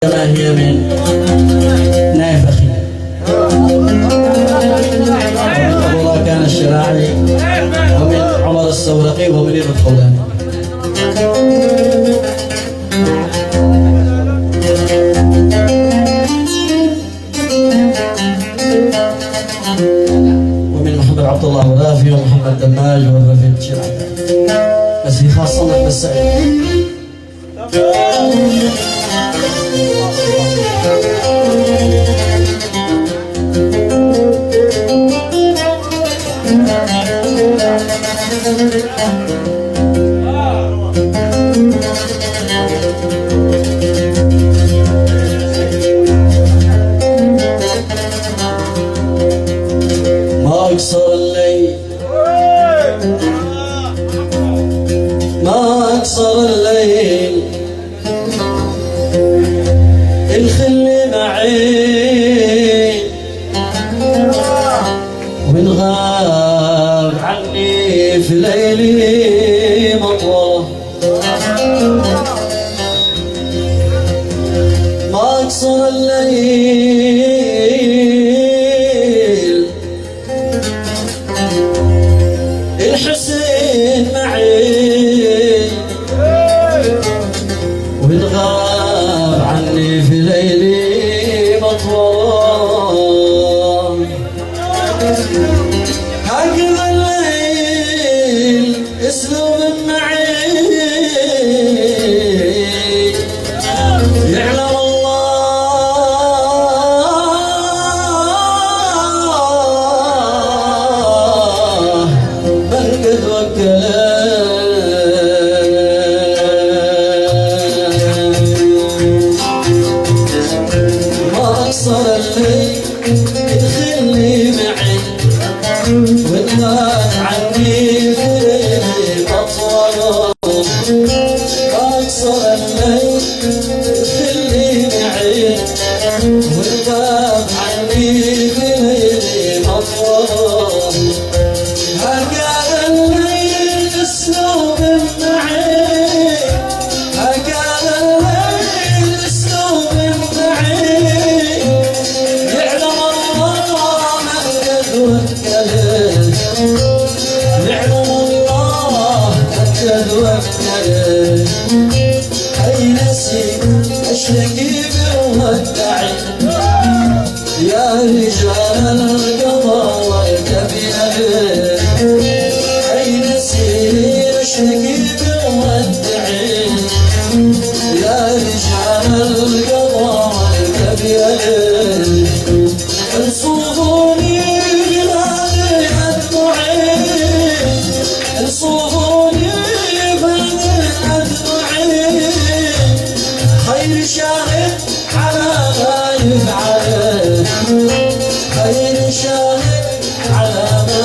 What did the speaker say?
كما هي من نافخي أبو الله كان الشراعي ومن عمر السورقي ومنير الخولاني. ومن محمد عبد الله ورافي ومحمد دماج والرفيق الشراعي. بس هي خاصة نحن السعيد. ما أقصر الليل ما أقصر الليل الخل معي وإن غاب عني في ليلي مطوى ما أقصر الليل الحسين معي وإن غاب عني في ليلي مطوى هكذا الليل اسلوب معي يعلم الله من قد وكله ما أقصر الليل الخلي معي وإنك عني في ليلي أطول ما أقصر الليل الخلي معي وإنك عني في ليلي أطول هكذا الليل اسلوب معي هكذا الليل اسلوب معي يعلم الله من قد وكله يعلم الله من قد وكله أي نسيم أشتكي بودعي يا رجال القضاء والكبير أي نسيم أشتكي بودعي يا رجال القضاء والكبير انصفوني بهذه الدعاء انصفوني بهذه الدعاء خير شاهد على ما يفعل خير شاهد على ما